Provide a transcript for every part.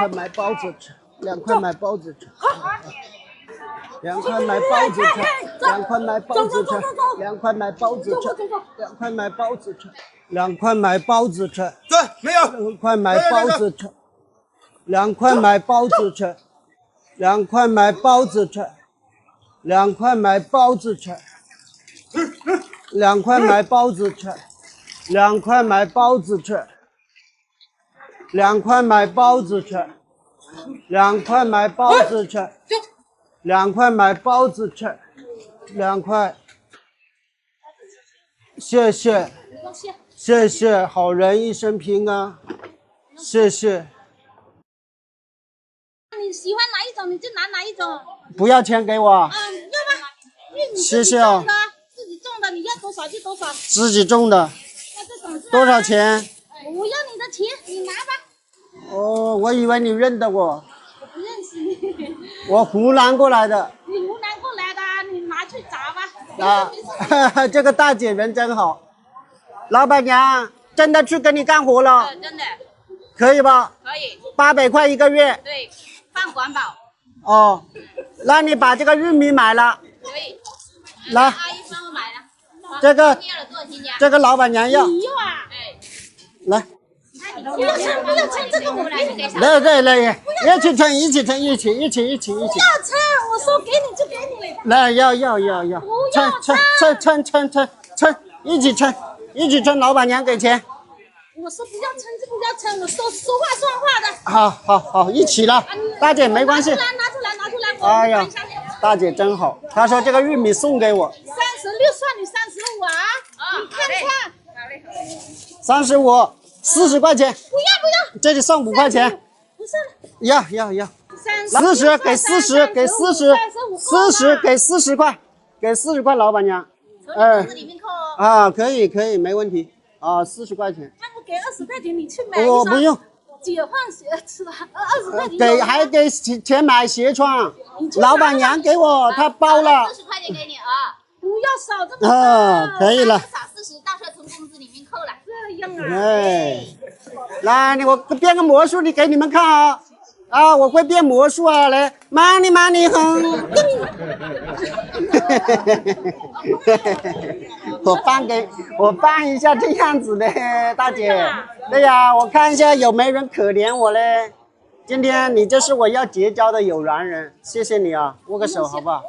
块买包子吃，2块买包子吃，2块买包子吃，2块买包子吃，2块买包子吃，2块买包子吃，2块买包子吃，对，没有，2块买包子吃，2块买包子吃，2块买包子吃，2块买包子吃，2块买包子吃，2块买包子吃，2块买包子吃，2块买包子吃，2块买包子吃，2块，谢谢，谢谢，好人一生平安，谢谢。你喜欢哪一种你就拿哪一种。不要钱给我。要吧，因为你谢谢哦。自己种的，你要多少就多少。自己种的。多少钱？我要你的钱，你拿吧。哦，我以为你认得我。我不认识你。我湖南过来的。你湖南过来的，你拿去砸吧。啊，这个大姐人真好。老板娘，真的去跟你干活了。真的。可以吧？可以。800块1个月。对，放管保。哦，那你把这个玉米买了。可以。来。阿姨帮我买了。这个老板娘要。你要啊？哎。来。不要称这个我来给啥？来，一起称，一起。不要称，我说给你就给你。来，要。称，一起称，老板娘给钱。我说不要称就不要称，我说话算话的。好，一起了，大姐没关系。拿出来。哎呀，大姐真好，她说这个玉米送给我。36算你35啊？你看看。35。40块钱。不要，这里算5块钱。不是。要。40给40，给40，40给40块，给40块，老板娘。啊，可以，没问题。啊，40块钱。那我给20块钱，你去买一双。我不用。解放鞋吃吧，20块钱。还给钱买鞋穿。老板娘给我，她包了。40块钱给你啊。不要少这么多。啊，可以了。少40，到时候从工资里面扣了。这样啊。哎，来，我变个魔术，你给你们看啊。啊，我会变魔术啊！来 ，money 哼。我扮一下这样子的大姐。对呀，我看一下有没有人可怜我嘞。今天你就是我要结交的有缘人，谢谢你啊，握个手好不好？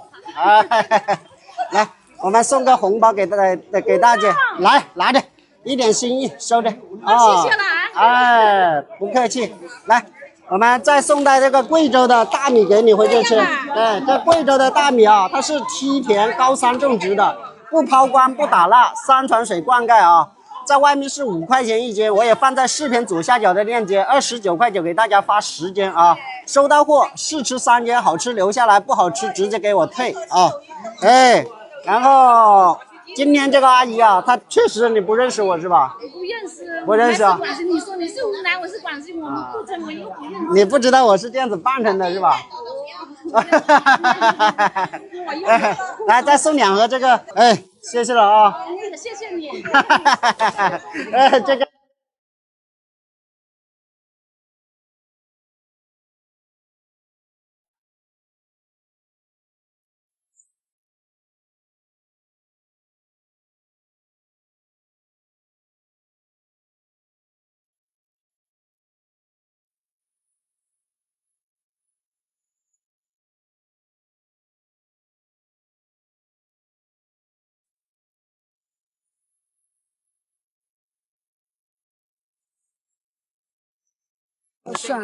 来，我们送个红包给大姐，来拿着，一点心意收着啊。谢谢了啊。哎，不客气，来。我们再送带这个贵州的大米给你回去吃。对，这贵州的大米啊，它是梯田高山种植的，不抛光不打蜡，3传水灌溉啊。在外面是5块钱1斤，我也放在视频左下角的链接，29块9给大家发10斤啊。收到货试吃3斤，好吃留下来，不好吃直接给我退啊。哎，然后今天这个阿姨啊，她确实你不认识我是吧？不认识。不认识啊？你说你是湖南，我是广西，我们不称，我又不认识。你不知道我是这样子扮成的是吧？来，再送2盒这个，哎，谢谢了啊。谢谢你。哎，这个。上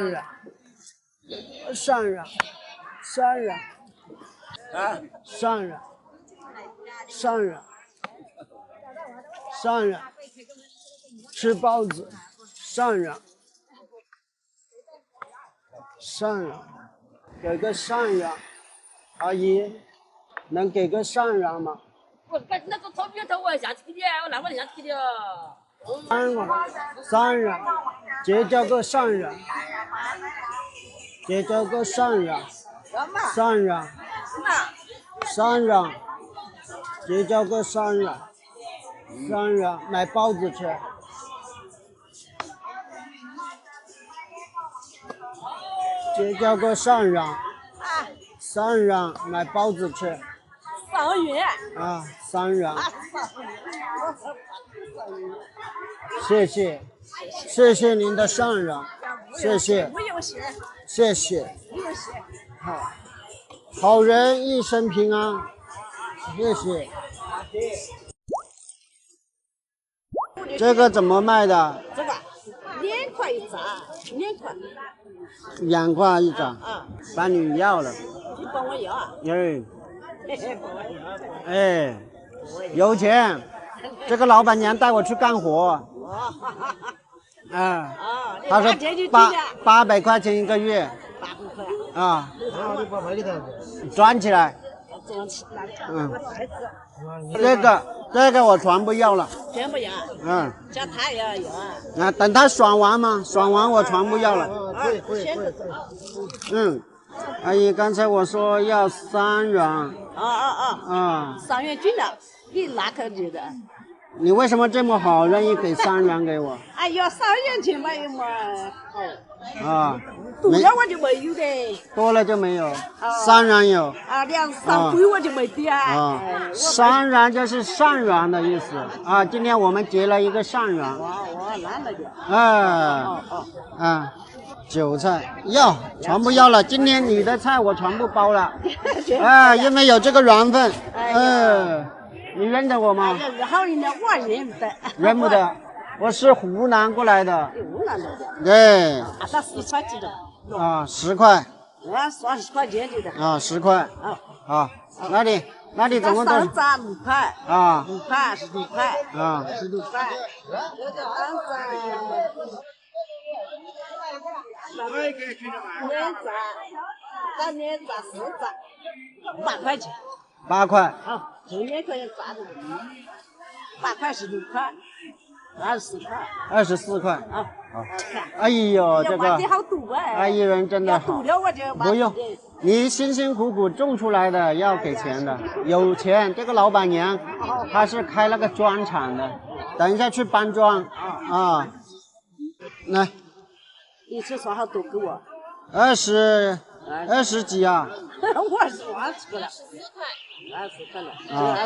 染，吃包子，上染，给个上染，阿姨，能给个上染吗？我那个钞票我下去给你，我拿过来下去给你。上染，结交个上染，结交个上染，上染，结交个上染，买包子吃。结交个善人，善人买包子吃。3元啊，善人。谢谢，谢谢您的善人，谢谢，不用谢，谢谢。不用谢。好，好人一生平安，谢谢。这个怎么卖的？这个2块一张，2块。2块一张。啊，把你要了。你帮我要啊？哎，有钱。这个老板娘带我去干活。他说800块钱一个月。800块。啊。转起来。这个我全部要了。全部要。叫他也要要啊。啊，等他爽完嘛，爽完我全部要了。阿姨，刚才我说要3元。3元均了，你哪个觉得？你为什么这么好，愿意给3元给我？哎呀，3元钱嘛，有嘛好。多了我就没有的。多了就没有，3元有。啊，2、3贵我就没得啊。3元就是善缘的意思啊。今天我们结了一个善缘。我懒了就。韭菜要全部要了，今天你的菜我全部包了。因为有这个缘分。你认得我吗？好人家我认不得。认不得，我是湖南过来的。湖南的。对。他10块几的。10块。算10块钱就的。10块。那你总共多少？6块。6块16块。16块。年炸4炸，8块钱。8块。这2块钱炸的，8块16块，24块。24块。哎呦，这个阿姨人真的好。不用，你辛辛苦苦种出来的要给钱的，有钱。这个老板娘她是开了个砖厂的，等一下去搬砖啊。来。一次算好多给我？20几啊？我算出了，24块了，24。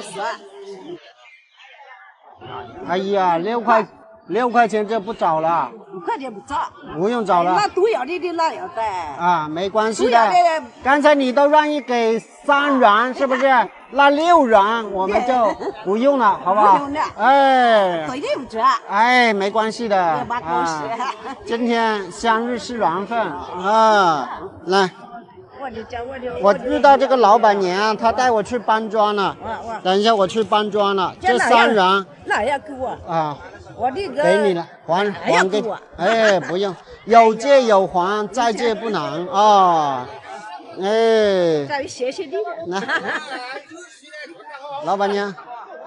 哎呀，6块钱这不找了。5块钱不找。不用找了。那都要的哪要的？没关系的。刚才你都愿意给3元，是不是？那6元我们就不用了，好不好？不用了。对不住。没关系的。今天相遇是缘分来。我遇到这个老板娘，她带我去搬砖了。等一下我去搬砖了，这3元。那要给我。我这个。给你了，还给我。不用，有借有还，再借不难啊。谢谢你。来，老板娘，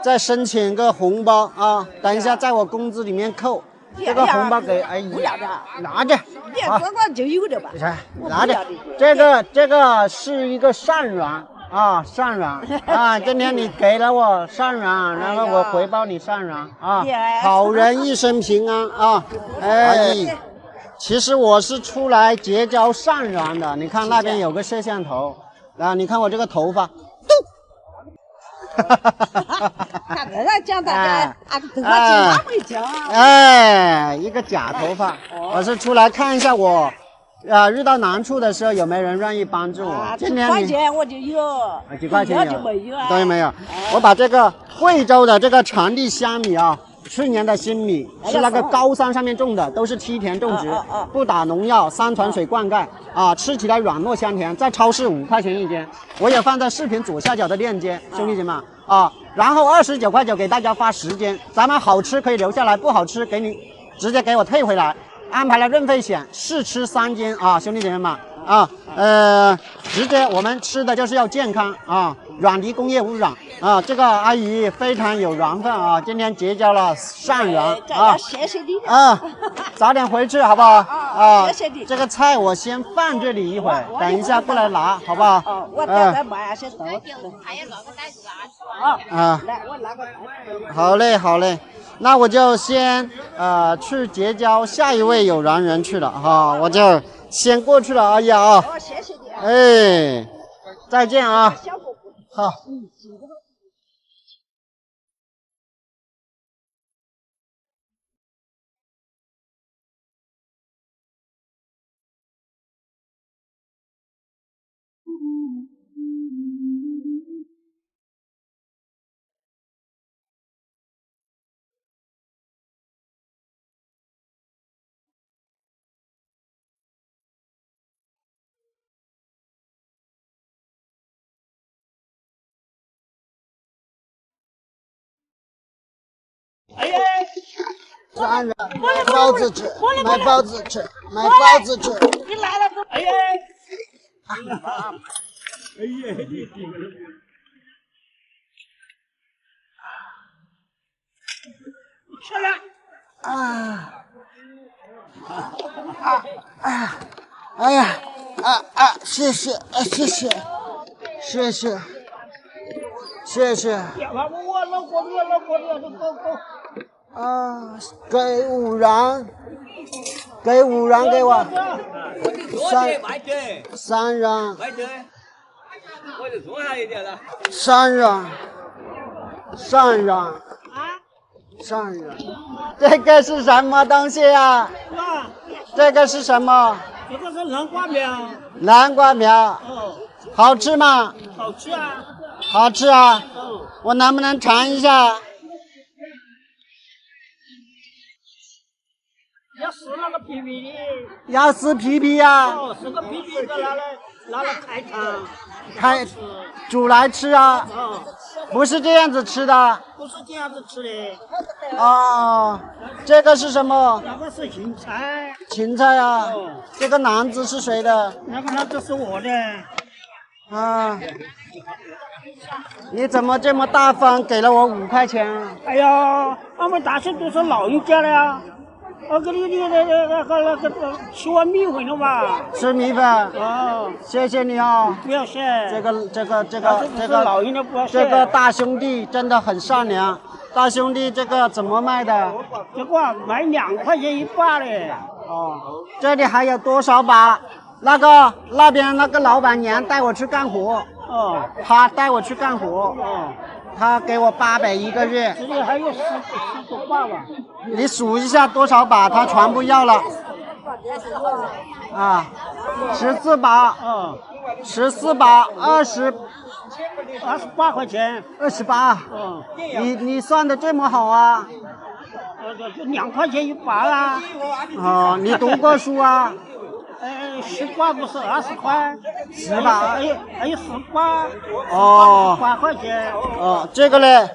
再申请个红包啊！等一下在我工资里面扣。这个红包给阿姨。不要的。拿着。我就有的吧。拿着。这个是一个善缘善缘今天你给了我善缘，然后我回报你善缘好人一生平安阿姨。其实我是出来结交善缘的，你看那边有个摄像头你看我这个头发看人家讲大家一个假头发我是出来看一下我遇到难处的时候有没有人愿意帮助我？今天几块钱我就有，几块钱就没有对没有。我把这个贵州的这个长地香米去年的新米是那个高山上面种的，都是梯田种植，不打农药，3团水灌溉吃起来软糯香甜，在超市5块钱一斤，我也放在视频左下角的链接，兄弟姐妹然后29块9给大家发10斤，咱们好吃可以留下来，不好吃给你直接给我退回来。安排了润肺险，试吃3斤兄弟姐妹们直接我们吃的就是要健康远离工业污染这个阿姨非常有缘分今天结交了善缘谢谢你早点回去好不好谢谢你。这个菜我先放这里一会儿，等一下过来拿好不好？我等会买些豆。来我拿个袋子。好嘞。那我就先去结交下一位有缘人去了我就先过去了，哎呀啊！哦，谢谢你啊。哎，再见啊！好。哎呀！3人买包子吃，买包子吃，买包子吃。你来了，哎呀！哎呀！吃了。啊！哎呀！谢谢，谢谢，谢谢，谢谢。我老过来，走。啊，给5元，给5元给我。3元。3元。3元。这个是什么东西呀？这个是什么？这个是南瓜苗。南瓜苗。哦。好吃吗？好吃啊。好吃啊。我能不能尝一下？要撕那个皮皮的。要撕皮皮呀？哦，撕个皮皮的拿来开汤。煮来吃啊？哦。不是这样子吃的。不是这样子吃的。哦，这个是什么？那个是芹菜。芹菜啊。哦。这个篮子是谁的？那个篮子是我的。啊。你怎么这么大方，给了我5块钱？哎呀，我们大庆都是老人家了呀。我给你那个吃碗米粉了吧？吃米粉。哦，谢谢你啊！不要谢。这个老人家不要谢。这个大兄弟真的很善良。大兄弟，这个怎么卖的？这个卖2块钱一把嘞。哦，这里还有多少把？那边那个老板娘带我去干活。哦。他带我去干活。哦。他给我800一个月。这里还有10多把吧？你数一下多少把，他全部要了。啊，14把。嗯。14把28块钱。28。嗯。你算的这么好啊？就2块钱一把啊。哦，你读过书啊？10把不是20块？10把。还有10把。哦。8块钱。哦，这个嘞？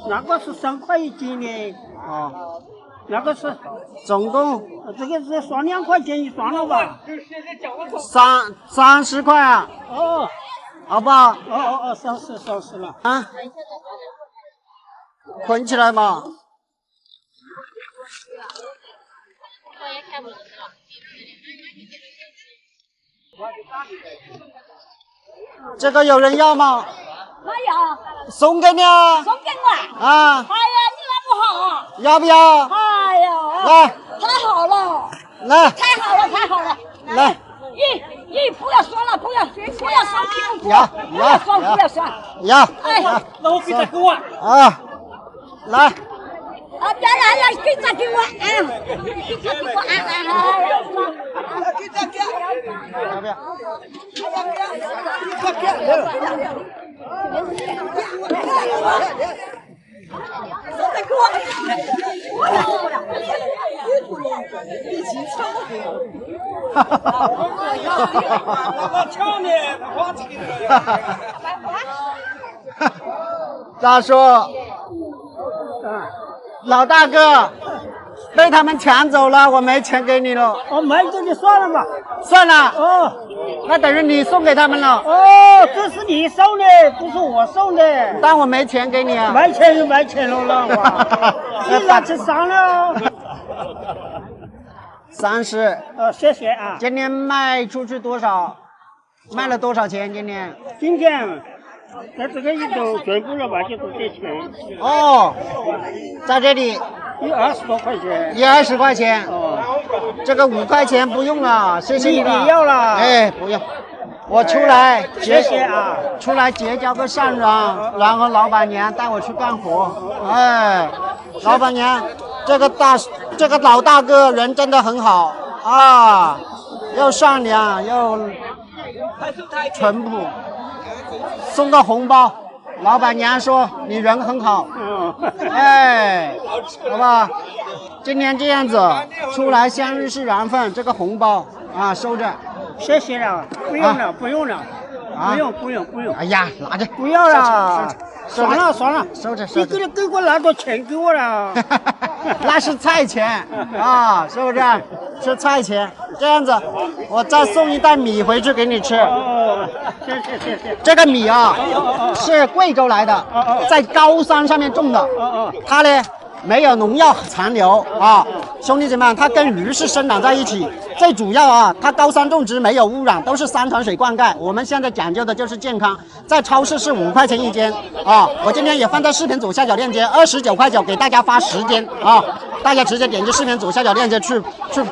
那个是3块一斤的。哦。那个是总共。这个是算2块钱一双了吧？30块啊。哦。好不好？30了。啊。捆起来嘛。这个有人要吗？没有。送给你啊。送给我。啊。哎呀，你那么好。要不要？哎呀。来。太好了。来。太好了。来。不要算了，不要算不要算。要。哎呀，那我给他给我。啊。来。啊，别来，给他给我，给他给我，要不要？大叔。老大哥，被他们抢走了，我没钱给你了。没给你算了吧。算了。哦。那等于你送给他们了。哦，这是你送的，不是我送的。但我没钱给你啊。没钱就没钱了，你拿去商量。30。谢谢啊。今天卖出去多少？卖了多少钱？今天？今天。在这个里头全部了吧，就是这钱。哦，在这里120多块钱。120块钱。哦。这个5块钱不用了，谢谢你了。你要了？哎，不用。我出来谢谢啊，出来结交个善缘，然后老板娘带我去干活。哎，老板娘，这个老大哥人真的很好啊，又善良又淳朴，送个红包。老板娘说你人很好，哎，好吧，今天这样子出来相遇是缘分，这个红包啊收着。谢谢了，不用了，不用了，不用。哎呀，拿着，不要了，算了，收着。你给我拿点钱给我了，那是菜钱啊，是不是？是菜钱。这样子，我再送一袋米回去给你吃。谢。这个米啊，是贵州来的，在高山上面种的。它呢没有农药残留啊，兄弟姐妹，它跟鱼是生长在一起。最主要啊，它高山种植没有污染，都是3团水灌溉。我们现在讲究的就是健康，在超市是5块钱一斤啊。我今天也放在视频左下角链接，29.9给大家发10斤啊，大家直接点击视频左下角链接去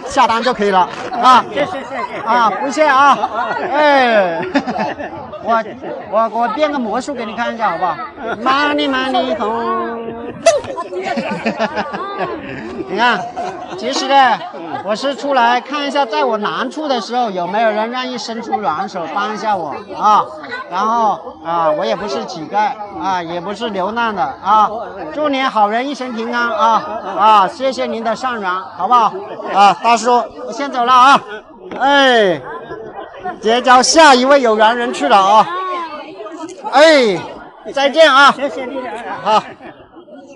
下单就可以了啊。谢啊，不谢啊，哎，我变个魔术给你看一下好不好？money 红。你看，其实呢，我是出来看一下，在我难处的时候有没有人愿意伸出援手帮一下我啊。然后啊，我也不是乞丐啊，也不是流浪的啊。祝您好人一生平安啊！谢谢您的善缘，好不好？啊，大叔，我先走了啊。哎，结交下一位有缘人去了啊。哎，再见啊！谢谢你了。好。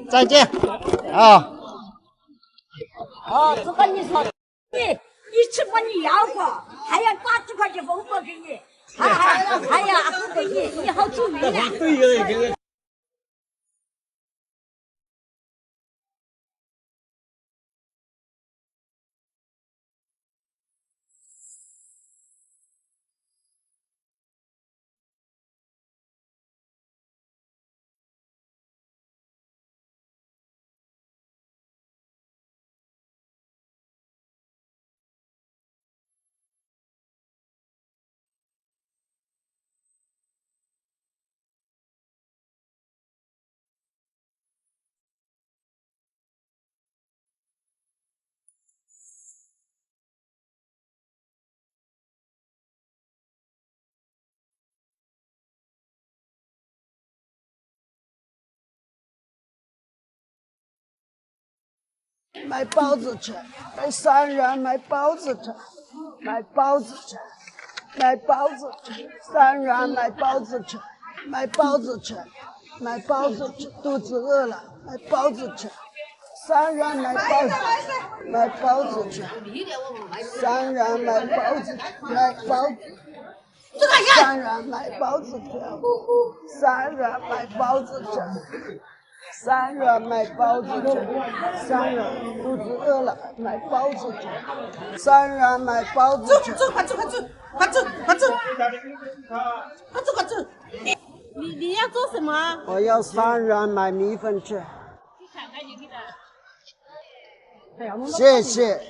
再见，啊！哦，这个你说，你吃过你要过，还要打几块钱红包给你，还要阿哥给你，你好注意呀。买包子吃，来3元买包子吃，买包子吃，3元买包子吃，肚子饿了买包子吃，3元买包子吃，3元买包子，3元买包子吃，3元买包子吃。3元买包子吃，3元肚子饿了买包子吃，3元买包子吃。走，快走！你要做什么？我要3元买米粉吃。谢谢。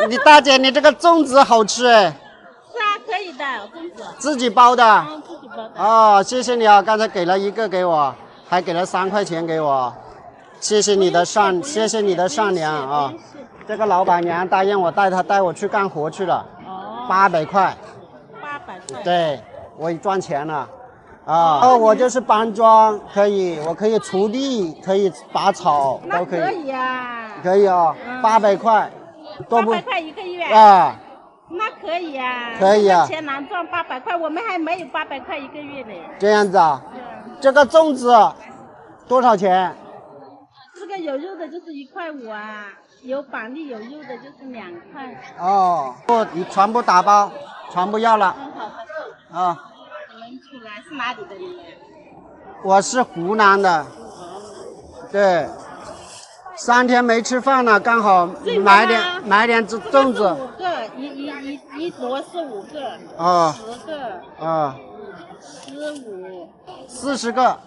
你大姐，你这个粽子好吃哎。是啊，可以的，粽子。自己包的。自己包的。哦，谢谢你啊！刚才给了1个给我，还给了3块钱给我，谢谢你的善良啊！这个老板娘答应我带我去干活去了。哦。800块。800块。对，我赚钱了。啊，然后我就是搬砖，我可以锄地，可以拔草，都可以。可以呀。可以啊，800块。800块1个月啊，那可以呀，可以啊，钱难赚800块，我们还没有800块1个月呢。这样子啊，这个粽子多少钱？这个有肉的就是1块5啊，有板栗有肉的就是2块。哦，你全部打包，全部要了。好的。啊。你们出来是哪里的你？我是湖南的。对。3天没吃饭了，刚好买点粽子。5个，一坨是5个。哦。10个。啊。15。40个。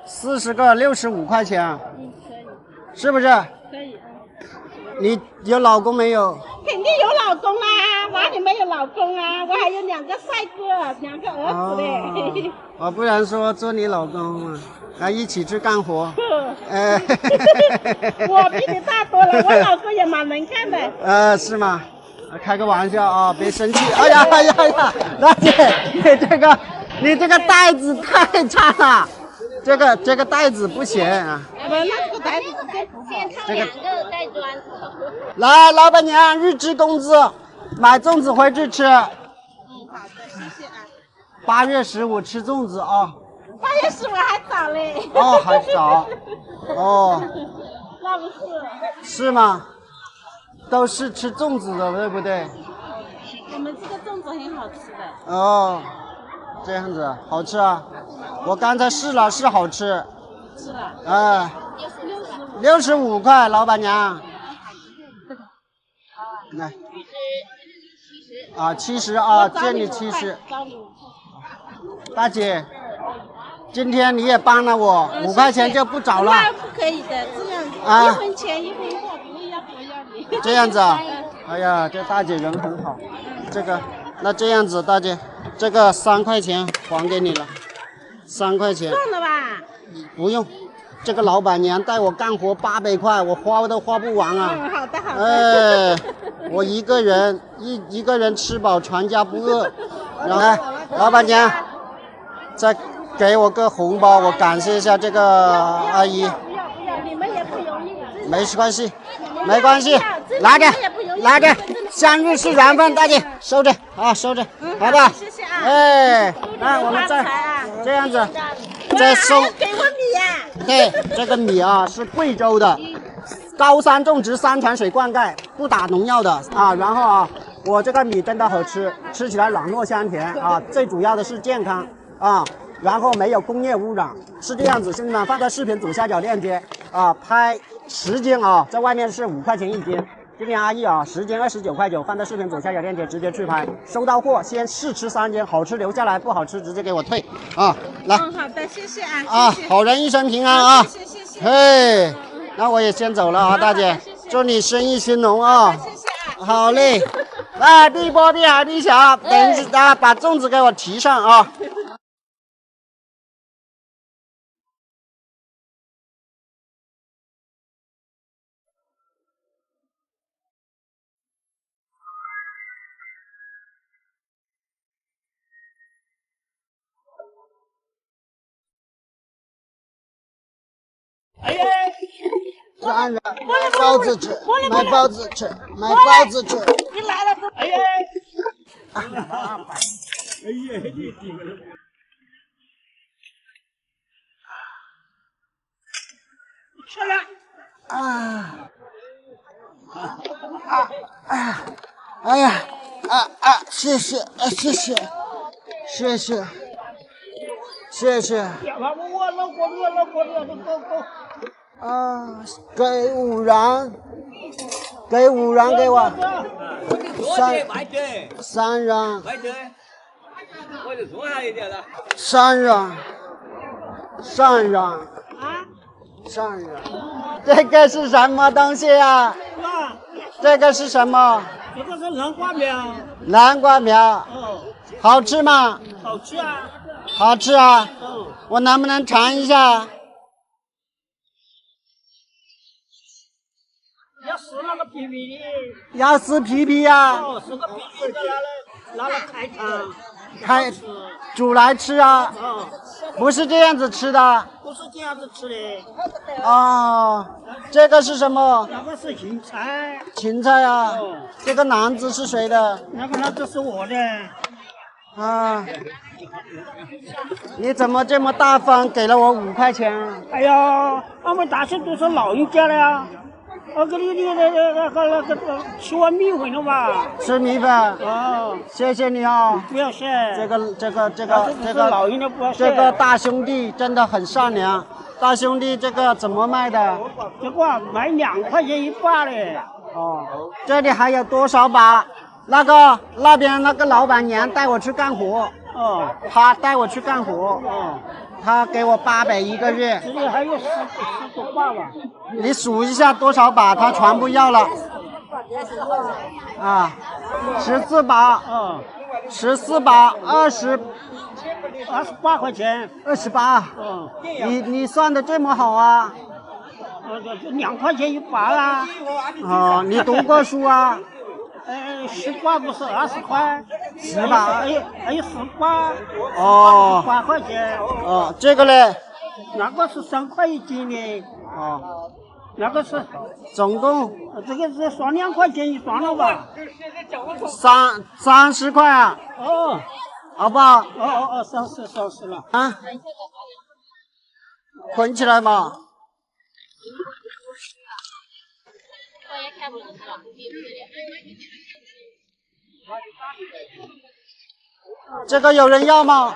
40个65块钱，可以，是不是？可以。你有老公没有？肯定有老公啦，哪里没有老公啊？我还有2个帅哥，2个儿子嘞。哦，不然说做你老公嘛，啊，一起去干活。我比你大多了，我老公也蛮能干的。是吗？开个玩笑啊，别生气。哎呀，大姐，你这个袋子太差了，这个袋子不行啊。不，那这个袋子先套2个袋装。来，老板娘，预支工资，买粽子回去吃。好的，谢谢啊。8月15吃粽子啊。8月15还早嘞。哦，还早。哦。那不是。是吗？都是吃粽子的，对不对？我们这个粽子很好吃的。哦，这样子好吃啊！我刚才试了，是好吃。是的。65块，老板娘。来。70啊，借你70。大姐，今天你也帮了我，5块钱就不找了。那不可以的，这样1分钱1分货，不要多要你。这样子啊？哎呀，这大姐人很好。那这样子，大姐，这个3块钱还给你了，3块钱。算了吧。不用，这个老板娘带我干活800块，我花都花不完啊。好的。我一个人一个人吃饱，全家不饿。然后，老板娘，再给我个红包，我感谢一下这个阿姨。不要，你们也不容易。没关系，没关系，拿着，相遇是缘分，大姐收着啊，收着，好吧？谢谢啊。那我们再这样子，再送。给我米呀。对，这个米啊是贵州的，高山种植山泉水灌溉，不打农药的啊。然后啊，我这个米真的好吃，吃起来软糯香甜啊。最主要的是健康啊。然后没有工业污染，是这样子，兄弟们，放在视频左下角链接啊，拍10斤啊，在外面是5块钱1斤，今天阿姨啊10斤29块9，放在视频左下角链接直接去拍，收到货先试吃3斤，好吃留下来，不好吃直接给我退啊，来。好的，谢谢啊。啊，好人一生平安啊。谢谢。嘿，那我也先走了啊，大姐，祝你生意兴隆啊。谢谢。好嘞，来，地波地海地小，等一下把粽子给我提上啊。3人买包子吃，买包子吃，买包子吃。你来了都。哎呀！吃了。哎呀，谢谢，谢谢。啊，给5元，给5元给我。3元。3元。这个是什么东西啊？这个是什么？这个是南瓜苗。南瓜苗。好吃吗？好吃啊。好吃啊。我能不能尝一下？要撕那个皮皮的。要撕皮皮呀？撕个皮皮拿来开煮来吃啊？不是这样子吃的。不是这样子吃的。哦，这个是什么？那个是芹菜。芹菜啊。这个篮子是谁的？那个篮子是我的。啊，你怎么这么大方，给了我5块钱？哎呀，我们大些都是老人家了呀。我给你那个吃碗米粉了吧？吃米粉。哦，谢谢你啊。不要谢。这个老人家不要谢。这个大兄弟真的很善良。大兄弟，这个怎么卖的？这个卖2块钱1把嘞。哦，这里还有多少把？那边那个老板娘带我去干活。哦，他带我去干活。哦，他给我800一个月。这里还有10多把吧？你数一下多少把，他全部要了。啊，14把。嗯，14把28块钱。28。嗯。你算的这么好啊？就2块钱一把啦。哦，你读过书啊？10把不是20块？10把。还有10把。哦。8块钱。哦，这个嘞？那个是3块一斤的。哦。那个是。总共。这个是算2块钱一双了吧？30块啊。哦。好不好？30了。啊。捆起来嘛。这个有人要吗？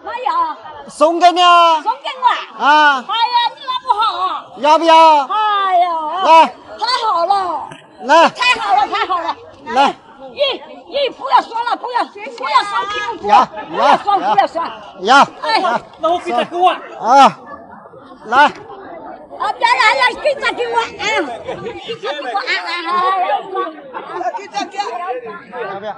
没有。送给你啊。送给我。啊。哎呀，你那么好。要不要？哎呀。来。太好了。来。太好了，太好了。来。你不要算了，不要算屁股。不要算。要。哎呀，那我给他给我。啊。来。啊，别来，给他给我，给他给我，要不要？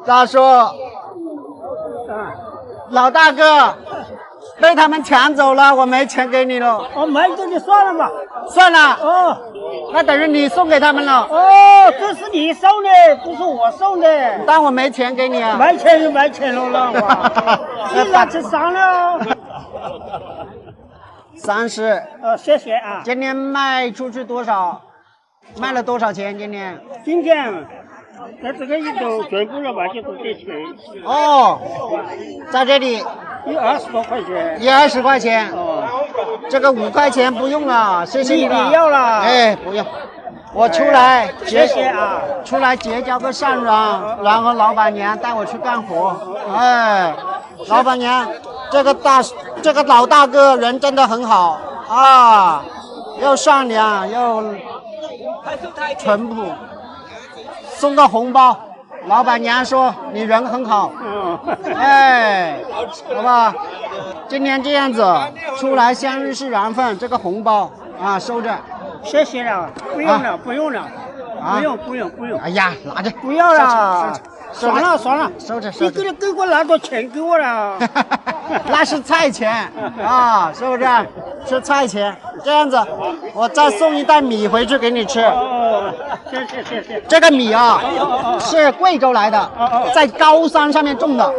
咋说？老大哥，被他们抢走了，我没钱给你了。哦，没给你算了吧。算了。哦。那等于你送给他们了。哦，这是你送的，不是我送的。但我没钱给你啊。没钱就没钱了啦，我。你拿去商量。30。谢谢啊。今天卖出去多少？卖了多少钱？今天？今天。那这个一都全部了吧，就是这钱。哦，在这里。20多块钱。20块钱。哦。这个5块钱不用了，谢谢你了。你要了。哎，不用。我出来谢谢啊。出来结交个善缘，然后老板娘带我去干活。哎，老板娘，这个老大哥人真的很好啊，又善良又淳朴。送个红包，老板娘说你人很好。哎，好吧，今天这样子出来相遇是缘分，这个红包啊收着。谢谢了，不用了，不用了，不用。哎呀，拿着。不要了，算了，收着。你给我拿点钱给我了。那是菜钱啊，是不是？是菜钱。这样子，我再送一袋米回去给你吃。哦，谢谢。这个米啊，是贵州来的，在高山上面种的。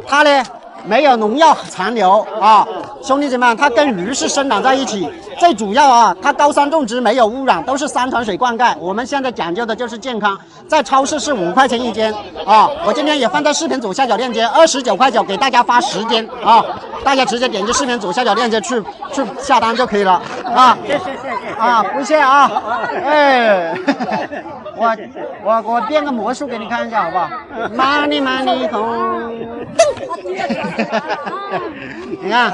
它呢没有农药残留啊，兄弟姐妹，它跟鱼是生长在一起。最主要啊，它高山种植没有污染，都是山泉水灌溉。我们现在讲究的就是健康，在超市是5块钱一斤啊。我今天也放在视频左下角链接，29.9给大家发10斤啊，大家直接点击视频左下角链接去下单就可以了啊。谢谢啊，不谢啊。哎，我变个魔术给你看一下好不好？Money home。你看，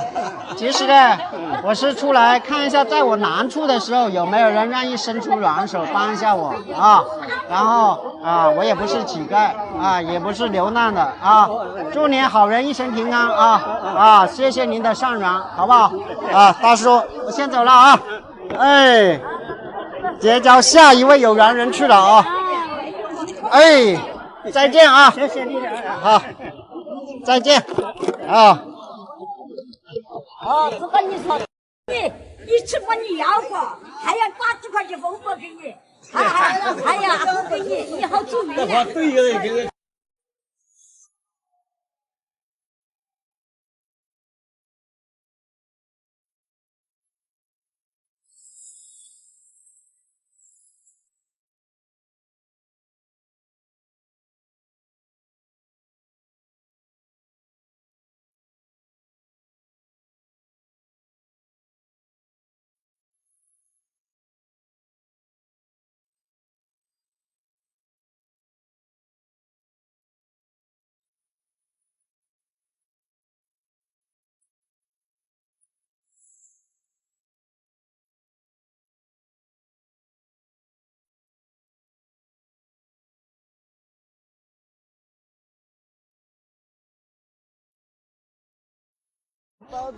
其实呢，我是出来看一下，在我难处的时候有没有人愿意伸出援手帮一下我啊。然后啊，我也不是乞丐啊，也不是流浪的啊。祝您好人一生平安啊！谢谢您的善缘，好不好？啊，大叔，我先走了啊。哎，结交下一位有缘人去了啊。哎，再见啊！谢谢你。好，再见啊。哦，这个你说，你吃过你要过，还要挂几块钱红包给你，还要不给你，你好注意了。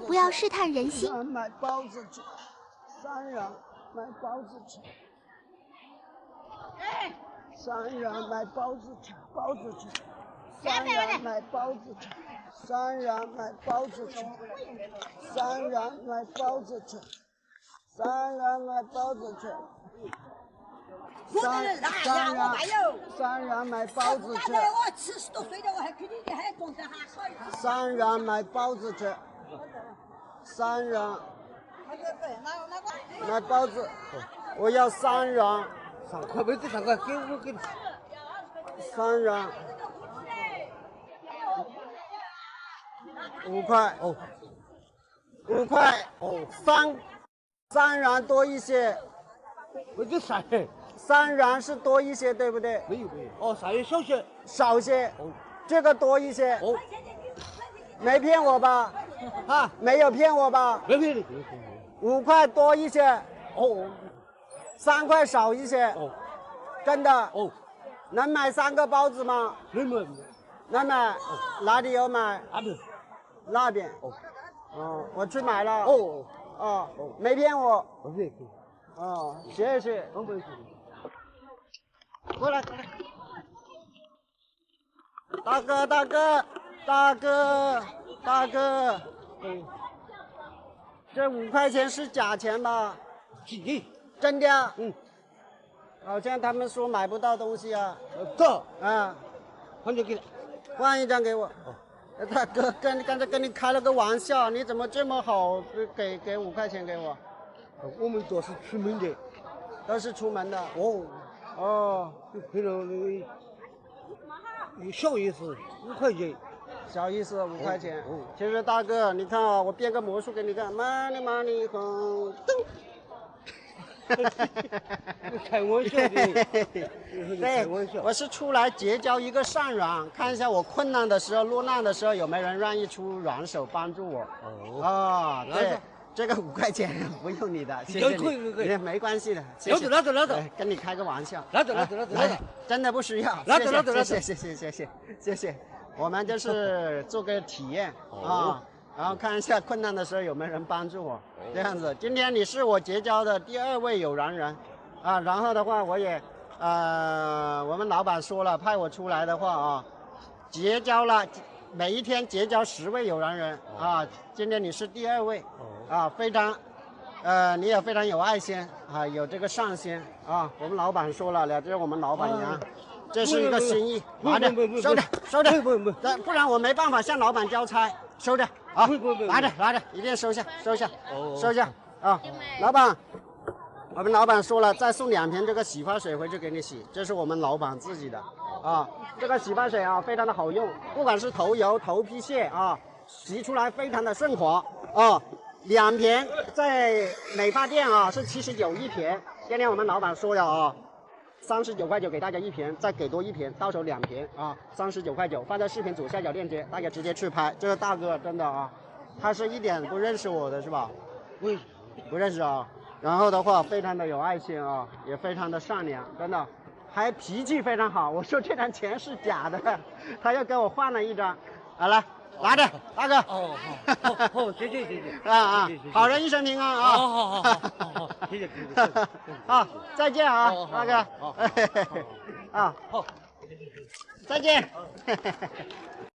不要试探人心。买包子吃，3元买包子吃。3元买包子吃，包子吃。3元买包子吃，3元买包子吃，3元买包子吃，3元买包子吃。3元买包子吃。我70多岁了，我还肯定还装得还好一点。3元买包子吃，3元买包子，我要3元。3块没这3块，给我给你。3元。5块哦，5块哦，3元多一些。我就3元是多一些，对不对？没有哦，3元少些。少些哦，这个多一些哦。没骗我吧？啊，没有骗我吧？没骗你。5块多一些哦，3块少一些哦，真的哦，能买3个包子吗？能买。能买，哪里有买？那边。哦，我去买了。哦，没骗我。哦，谢谢。过来。大哥，这5块钱是假钱吧？真的？好像他们说买不到东西啊。换一张给我。大哥，刚才跟你开了个玩笑，你怎么这么好，给5块钱给我？我们都是出门的，都是出门的。就赔了那个小意思5块钱，小意思5块钱。其实大哥，你看啊，我变个魔术给你看，money 红灯。开玩笑的，对，我是出来结交一个善缘，看一下我困难的时候、落难的时候有没有人愿意出软手帮助我。对，这个5块钱不用你的，谢谢你，没关系的，拿走，跟你开个玩笑，拿走，真的不需要，拿走，谢谢，我们就是做个体验啊。然后看一下困难的时候有没有人帮助我，这样子。今天你是我结交的第2位有缘人，啊，然后的话我也，我们老板说了，派我出来的话啊，结交了，每一天结交10位有缘人啊。今天你是第2位，啊，非常，你也非常有爱心啊，有这个善心啊。我们老板说了，了解我们老板娘。这是一个心意，拿着，收着，不然我没办法向老板交差，收着啊，拿着，一定收下啊。老板，我们老板说了，再送2瓶这个洗发水回去给你洗，这是我们老板自己的啊。这个洗发水啊，非常的好用，不管是头油、头皮屑啊，洗出来非常的顺滑啊。2瓶在美发店啊是79一瓶，今天我们老板说了啊。39块9给大家1瓶，再给多1瓶，到手2瓶啊，39块9，放在视频左下角链接，大家直接去拍。这个大哥真的啊，他是一点不认识我的是吧？不认识啊。然后的话，非常的有爱心啊，也非常的善良，真的，还脾气非常好。我说这张钱是假的，他又给我换了1张。好了，拿着，大哥。好，谢谢。好人一生平安啊！好，谢谢。好，再见啊，大哥。好，再见。